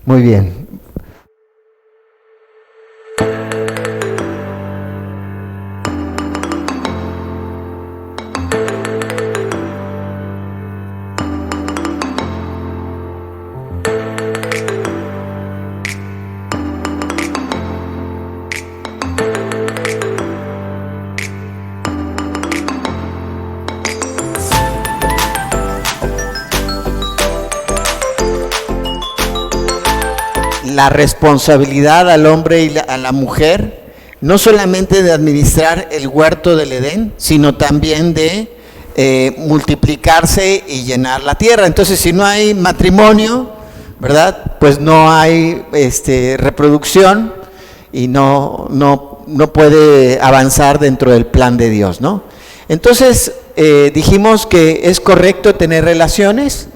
Muy bien. La responsabilidad al hombre y a la mujer, no solamente de administrar el huerto del Edén, sino también de multiplicarse y llenar la tierra. Entonces, si no hay matrimonio, ¿verdad? Pues no hay reproducción y no puede avanzar dentro del plan de Dios, ¿no? Entonces, dijimos que es correcto tener relaciones,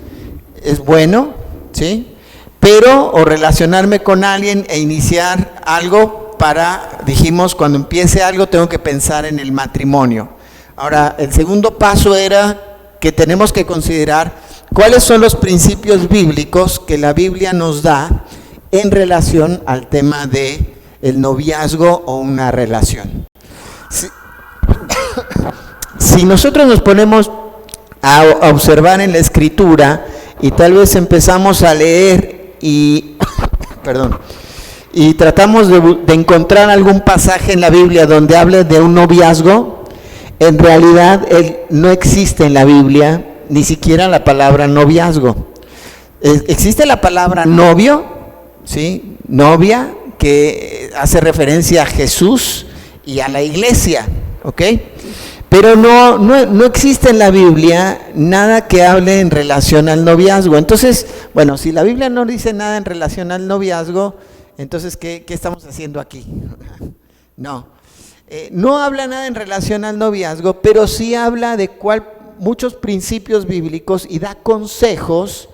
es bueno, ¿sí? Pero, o relacionarme con alguien e iniciar algo dijimos, cuando empiece algo tengo que pensar en el matrimonio. Ahora, el segundo paso era que tenemos que considerar cuáles son los principios bíblicos que la Biblia nos da en relación al tema de el noviazgo o una relación. Si nosotros nos ponemos a observar en la Escritura y tal vez empezamos a leer y tratamos de encontrar algún pasaje en la Biblia donde hable de un noviazgo, en realidad no existe en la Biblia ni siquiera la palabra noviazgo. Existe la palabra novio, ¿sí? Novia, que hace referencia a Jesús y a la iglesia, ¿ok? Pero no existe en la Biblia nada que hable en relación al noviazgo. Entonces, bueno, si la Biblia no dice nada en relación al noviazgo, entonces, ¿qué estamos haciendo aquí? No habla nada en relación al noviazgo, pero sí habla de muchos principios bíblicos y da consejos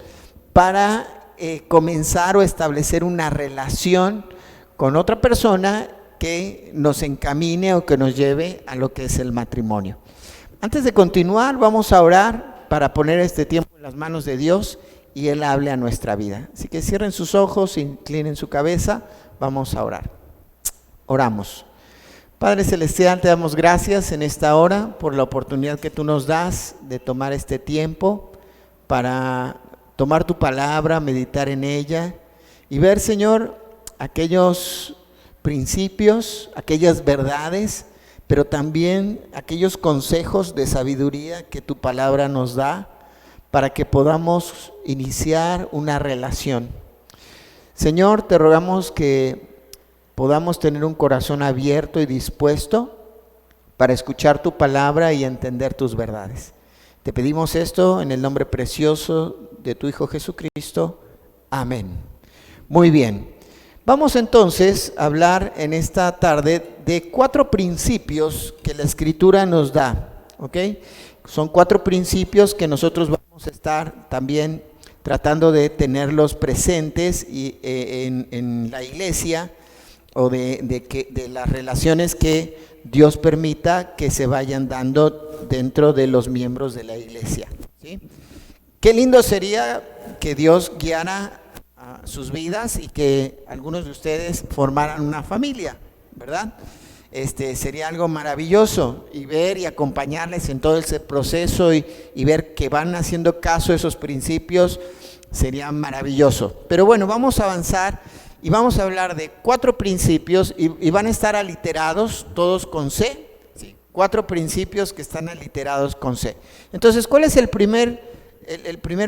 para comenzar o establecer una relación con otra persona que nos encamine o que nos lleve a lo que es el matrimonio. Antes de continuar, vamos a orar para poner este tiempo en las manos de Dios y Él hable a nuestra vida. Así que cierren sus ojos, inclinen su cabeza, vamos a orar. Oramos. Padre Celestial, te damos gracias en esta hora por la oportunidad que tú nos das de tomar este tiempo para tomar tu palabra, meditar en ella y ver, Señor, aquellos principios, aquellas verdades, pero también aquellos consejos de sabiduría que tu palabra nos da para que podamos iniciar una relación. Señor, te rogamos que podamos tener un corazón abierto y dispuesto para escuchar tu palabra y entender tus verdades. Te pedimos esto en el nombre precioso de tu Hijo Jesucristo. Amén. Muy bien. Vamos entonces a hablar en esta tarde de 4 principios que la Escritura nos da, ¿ok? Son 4 principios que nosotros vamos a estar también tratando de tenerlos presentes en la iglesia o de las relaciones que Dios permita que se vayan dando dentro de los miembros de la iglesia, ¿sí? Qué lindo sería que Dios guiara sus vidas y que algunos de ustedes formaran una familia, ¿verdad? Sería algo maravilloso y ver y acompañarles en todo ese proceso y ver que van haciendo caso a esos principios, sería maravilloso. Pero bueno, vamos a avanzar y vamos a hablar de 4 principios y van a estar aliterados todos con C, ¿sí? 4 principios que están aliterados con C. Entonces, ¿cuál es el primer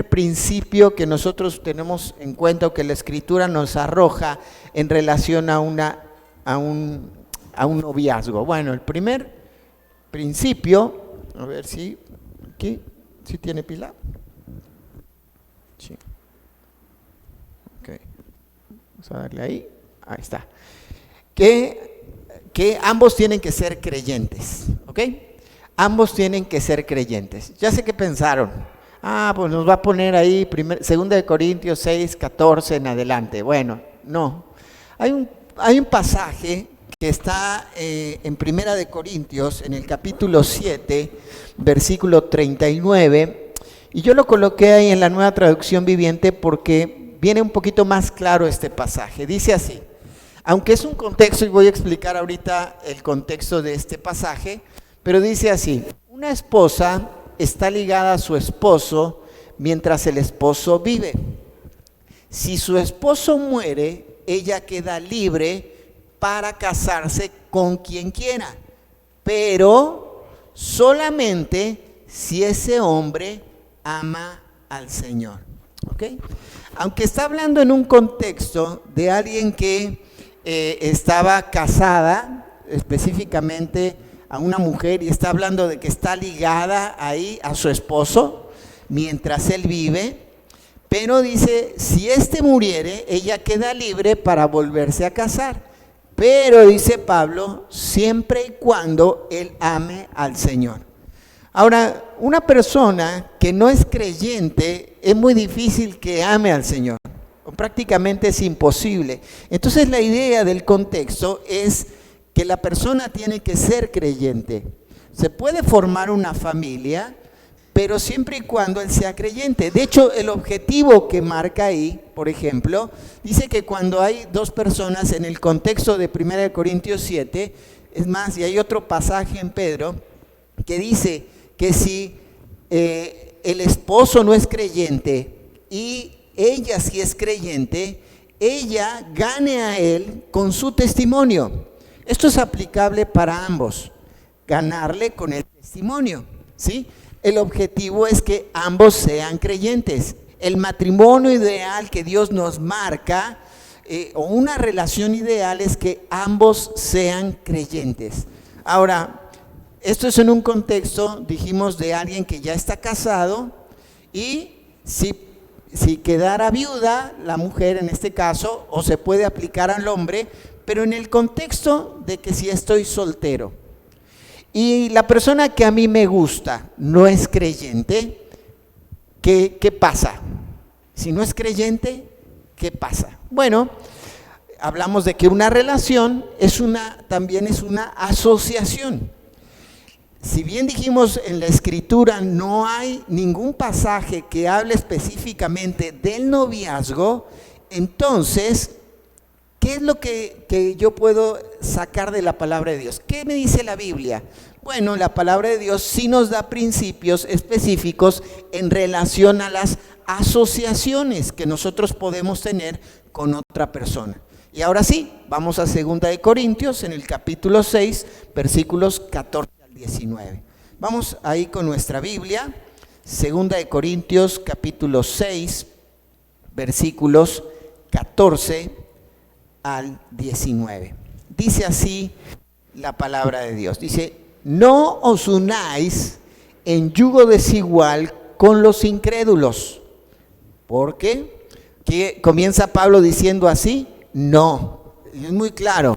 principio que nosotros tenemos en cuenta o que la Escritura nos arroja en relación a un noviazgo? Bueno, el primer principio, a ver si aquí, ¿sí tiene pila? Sí. Ok. Vamos a darle ahí. Ahí está. Que ambos tienen que ser creyentes, ¿ok? Ambos tienen que ser creyentes. Ya sé qué pensaron. Pues nos va a poner ahí 2 Corintios 6, 14 en adelante. Bueno, no. Hay un pasaje que está en 1 Corintios, en el capítulo 7, versículo 39, y yo lo coloqué ahí en la Nueva Traducción Viviente porque viene un poquito más claro este pasaje. Dice así, aunque es un contexto, y voy a explicar ahorita el contexto de este pasaje, pero dice así, una esposa está ligada a su esposo mientras el esposo vive. Si su esposo muere, ella queda libre para casarse con quien quiera, pero solamente si ese hombre ama al Señor. ¿Ok? Aunque está hablando en un contexto de alguien que estaba casada, específicamente a una mujer, y está hablando de que está ligada ahí a su esposo mientras él vive, pero dice, si éste muriere, ella queda libre para volverse a casar. Pero dice Pablo, siempre y cuando él ame al Señor. Ahora, una persona que no es creyente, es muy difícil que ame al Señor, o prácticamente es imposible. Entonces la idea del contexto es que la persona tiene que ser creyente. Se puede formar una familia, pero siempre y cuando él sea creyente. De hecho, el objetivo que marca ahí, por ejemplo, dice que cuando hay dos personas en el contexto de 1 Corintios 7, es más, y hay otro pasaje en Pedro, que dice que si el esposo no es creyente y ella sí es creyente, ella gane a él con su testimonio. Esto es aplicable para ambos, ganarle con el testimonio, ¿sí? El objetivo es que ambos sean creyentes. El matrimonio ideal que Dios nos marca, o una relación ideal, es que ambos sean creyentes. Ahora, esto es en un contexto, dijimos, de alguien que ya está casado, y si quedara viuda, la mujer en este caso, o se puede aplicar al hombre, pero en el contexto de que si estoy soltero, y la persona que a mí me gusta no es creyente, ¿qué pasa? Si no es creyente, ¿qué pasa? Bueno, hablamos de que una relación también es una asociación. Si bien dijimos en la Escritura no hay ningún pasaje que hable específicamente del noviazgo, entonces, ¿qué es lo que yo puedo sacar de la palabra de Dios? ¿Qué me dice la Biblia? Bueno, la palabra de Dios sí nos da principios específicos en relación a las asociaciones que nosotros podemos tener con otra persona. Y ahora sí, vamos a 2 de Corintios, en el capítulo 6, versículos 14 al 19. Vamos ahí con nuestra Biblia, 2 de Corintios, capítulo 6, versículos 14 al 19. Dice así la palabra de Dios. Dice, no os unáis en yugo desigual con los incrédulos. ¿Por qué? ¿Qué comienza Pablo diciendo así? No, es muy claro.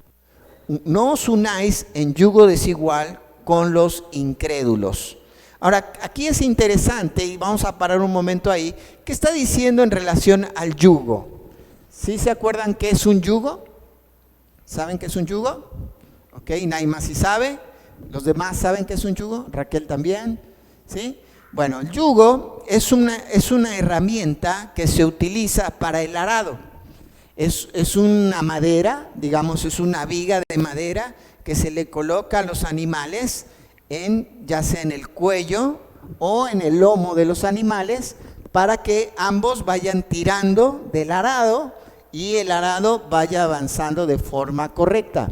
No os unáis en yugo desigual con los incrédulos. Ahora, aquí es interesante, y vamos a parar un momento ahí, ¿qué está diciendo en relación al yugo? ¿Sí se acuerdan qué es un yugo? ¿Saben qué es un yugo? Ok, nadie más sí sabe. ¿Los demás saben qué es un yugo? Raquel también, ¿sí? Bueno, el yugo es una herramienta que se utiliza para el arado. Es una madera, digamos, es una viga de madera que se le coloca a los animales, ya sea en el cuello o en el lomo de los animales, para que ambos vayan tirando del arado y el arado vaya avanzando de forma correcta,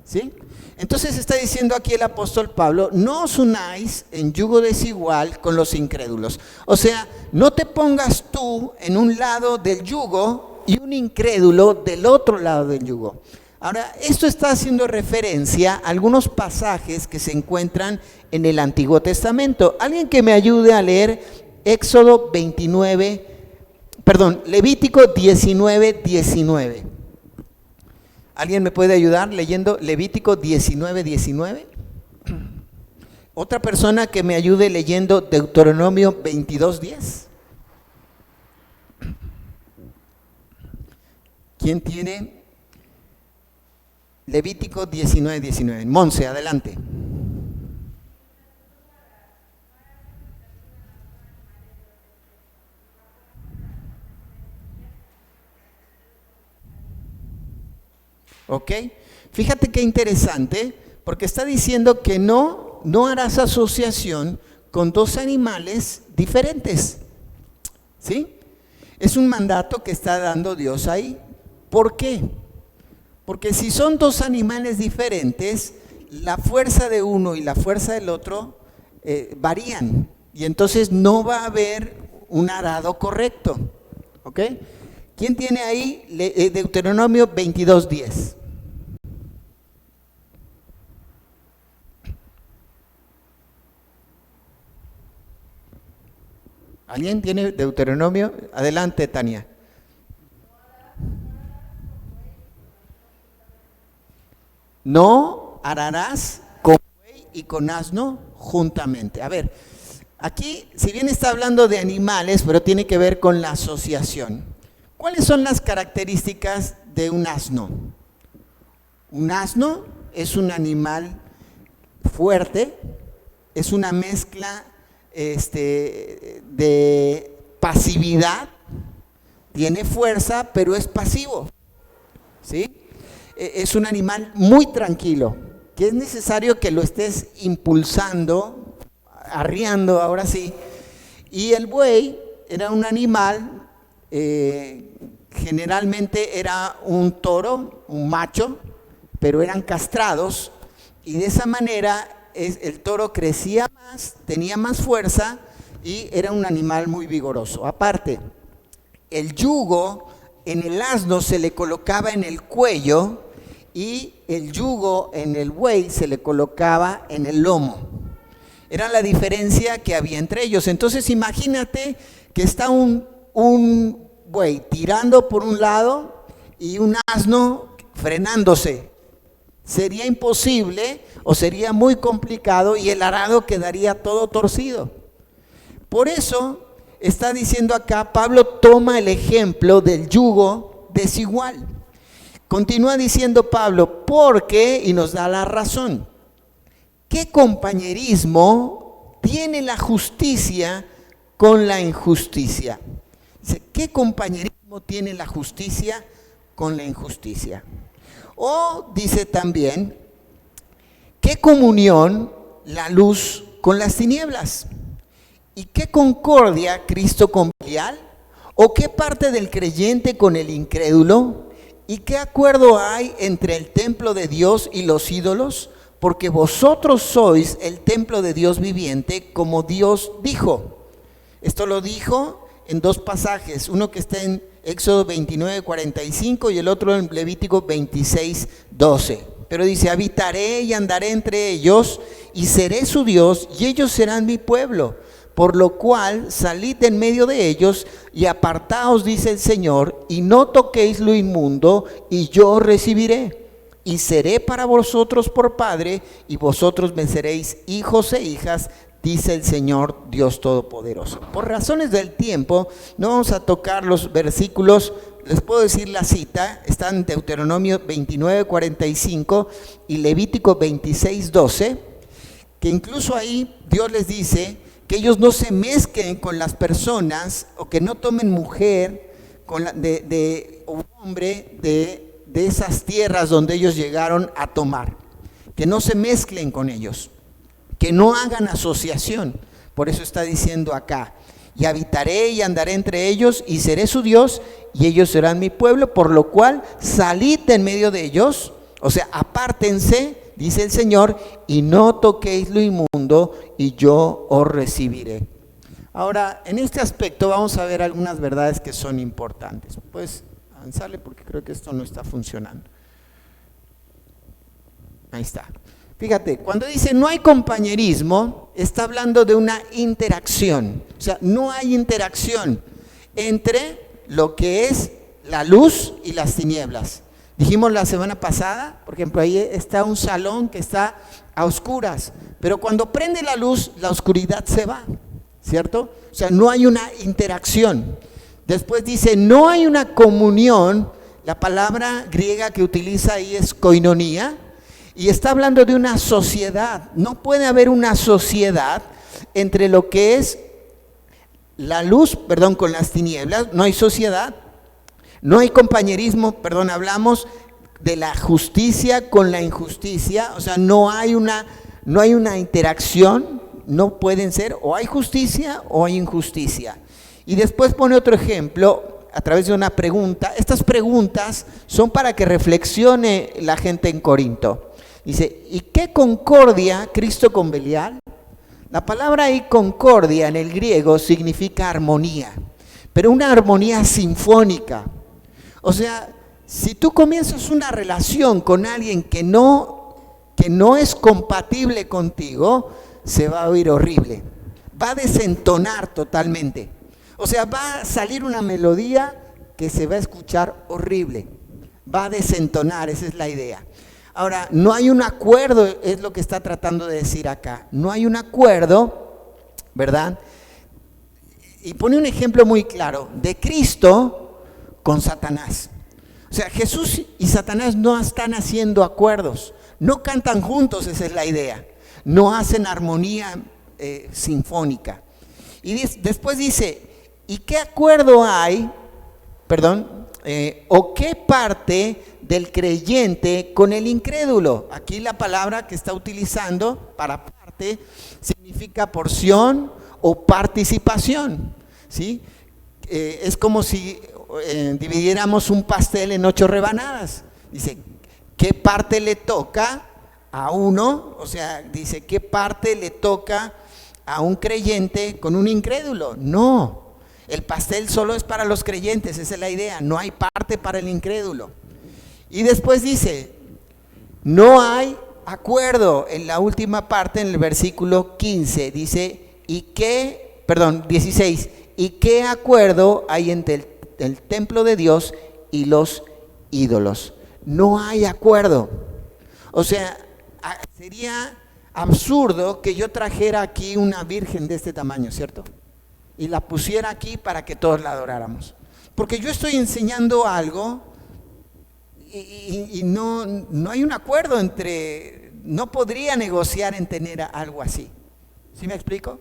¿sí? Entonces está diciendo aquí el apóstol Pablo, no os unáis en yugo desigual con los incrédulos. O sea, no te pongas tú en un lado del yugo y un incrédulo del otro lado del yugo. Ahora, esto está haciendo referencia a algunos pasajes que se encuentran en el Antiguo Testamento. Alguien que me ayude a leer Levítico 19:19. ¿Alguien me puede ayudar leyendo Levítico 19:19? ¿Otra persona que me ayude leyendo Deuteronomio 22:10? ¿Quién tiene Levítico 19:19? Monse, adelante. ¿Ok? Fíjate qué interesante, porque está diciendo que no harás asociación con dos animales diferentes. ¿Sí? Es un mandato que está dando Dios ahí. ¿Por qué? Porque si son dos animales diferentes, la fuerza de uno y la fuerza del otro varían. Y entonces no va a haber un arado correcto. ¿Ok? ¿Quién tiene ahí Deuteronomio 22:10? ¿Alguien tiene Deuteronomio? Adelante, Tania. No ararás con buey y con asno juntamente. A ver, aquí, si bien está hablando de animales, pero tiene que ver con la asociación. ¿Cuáles son las características de un asno? Un asno es un animal fuerte, es una mezcla de pasividad, tiene fuerza, pero es pasivo, ¿sí? Es un animal muy tranquilo, que es necesario que lo estés impulsando, arriando, ahora sí. Y el buey era un animal, generalmente era un toro, un macho, pero eran castrados, y de esa manera el toro crecía más, tenía más fuerza y era un animal muy vigoroso. Aparte, el yugo en el asno se le colocaba en el cuello y el yugo en el buey se le colocaba en el lomo. Era la diferencia que había entre ellos. Entonces imagínate que está un buey tirando por un lado y un asno frenándose. Sería imposible o sería muy complicado y el arado quedaría todo torcido. Por eso está diciendo acá, Pablo toma el ejemplo del yugo desigual. Continúa diciendo Pablo, porque, y nos da la razón, ¿qué compañerismo tiene la justicia con la injusticia? Dice, ¿qué compañerismo tiene la justicia con la injusticia? O dice también, ¿qué comunión la luz con las tinieblas? ¿Y qué concordia Cristo con Belial? ¿O qué parte del creyente con el incrédulo? ¿Y qué acuerdo hay entre el templo de Dios y los ídolos? Porque vosotros sois el templo de Dios viviente, como Dios dijo. Esto lo dijo en dos pasajes, uno que está en Éxodo 29:45 y el otro en Levítico 26:12. Pero dice, habitaré y andaré entre ellos y seré su Dios y ellos serán mi pueblo. Por lo cual salid en medio de ellos y apartaos, dice el Señor, y no toquéis lo inmundo, y yo recibiré. Y seré para vosotros por padre, y vosotros me seréis hijos e hijas, dice el Señor Dios Todopoderoso. Por razones del tiempo, no vamos a tocar los versículos, les puedo decir la cita, están en Deuteronomio 29:45 y Levítico 26:12, que incluso ahí Dios les dice que ellos no se mezclen con las personas o que no tomen mujer o hombre de esas tierras donde ellos llegaron a tomar, que no se mezclen con ellos, que no hagan asociación. Por eso está diciendo acá, y habitaré y andaré entre ellos y seré su Dios y ellos serán mi pueblo, por lo cual salid en medio de ellos, o sea, apártense, dice el Señor, y no toquéis lo inmundo y yo os recibiré. Ahora, en este aspecto vamos a ver algunas verdades que son importantes. Pues avanzarle porque creo que esto no está funcionando. Ahí está. Fíjate, cuando dice no hay compañerismo, está hablando de una interacción. O sea, no hay interacción entre lo que es la luz y las tinieblas. Dijimos la semana pasada, por ejemplo, ahí está un salón que está a oscuras, pero cuando prende la luz, la oscuridad se va, ¿cierto? O sea, no hay una interacción. Después dice, no hay una comunión, la palabra griega que utiliza ahí es koinonía, y está hablando de una sociedad. No puede haber una sociedad entre lo que es la luz, con las tinieblas, no hay sociedad. No hay compañerismo, hablamos de la justicia con la injusticia, o sea, no hay una interacción, no pueden ser, o hay justicia o hay injusticia. Y después pone otro ejemplo a través de una pregunta. Estas preguntas son para que reflexione la gente en Corinto. Dice, ¿y qué concordia Cristo con Belial? La palabra ahí concordia en el griego significa armonía, pero una armonía sinfónica. O sea, si tú comienzas una relación con alguien que no es compatible contigo, se va a oír horrible, va a desentonar totalmente. O sea, va a salir una melodía que se va a escuchar horrible, va a desentonar, esa es la idea. Ahora, no hay un acuerdo, es lo que está tratando de decir acá. No hay un acuerdo, ¿verdad? Y pone un ejemplo muy claro, de Cristo con Satanás. O sea, Jesús y Satanás no están haciendo acuerdos, no cantan juntos, esa es la idea. No hacen armonía sinfónica. Y después dice, ¿y qué acuerdo hay, o qué parte del creyente con el incrédulo? Aquí la palabra que está utilizando para parte significa porción o participación, ¿sí? Es como si dividiéramos un pastel en 8 rebanadas. Dice, ¿qué parte le toca a uno? O sea, dice, ¿qué parte le toca a un creyente con un incrédulo? No. El pastel solo es para los creyentes, esa es la idea, no hay parte para el incrédulo. Y después dice, no hay acuerdo, en la última parte, en el versículo 15, dice, 16, ¿y qué acuerdo hay entre el templo de Dios y los ídolos? No hay acuerdo. O sea, sería absurdo que yo trajera aquí una virgen de este tamaño, ¿cierto? Y la pusiera aquí para que todos la adoráramos. Porque yo estoy enseñando algo y no hay un acuerdo no podría negociar en tener algo así. ¿Sí me explico?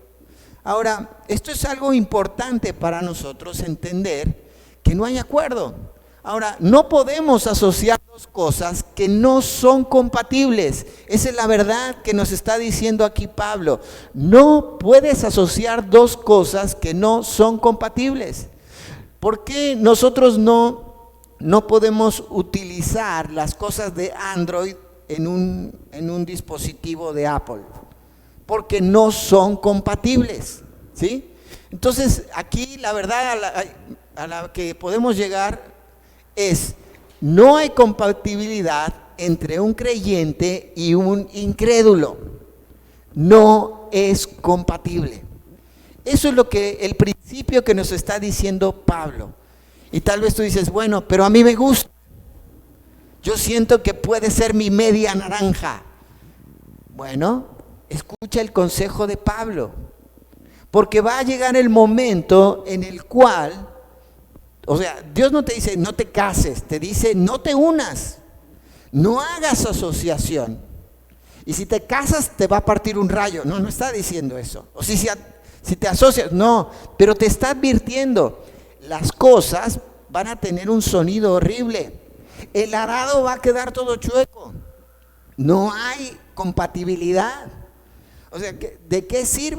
Ahora, esto es algo importante para nosotros entender que no hay acuerdo. Ahora, no podemos asociar dos cosas que no son compatibles. Esa es la verdad que nos está diciendo aquí Pablo. No puedes asociar dos cosas que no son compatibles. ¿Por qué nosotros no podemos utilizar las cosas de Android en un dispositivo de Apple? Porque no son compatibles, ¿sí? Entonces, aquí la verdad a la que podemos llegar es, no hay compatibilidad entre un creyente y un incrédulo. No es compatible. Eso es el principio que nos está diciendo Pablo. Y tal vez tú dices, bueno, pero a mí me gusta. Yo siento que puede ser mi media naranja. Bueno, escucha el consejo de Pablo. Porque va a llegar el momento en el cual, o sea, Dios no te dice no te cases, te dice no te unas, no hagas asociación. Y si te casas te va a partir un rayo. No está diciendo eso. O si te asocias, no, pero te está advirtiendo, las cosas van a tener un sonido horrible. El arado va a quedar todo chueco. No hay compatibilidad. O sea, ¿de qué sirve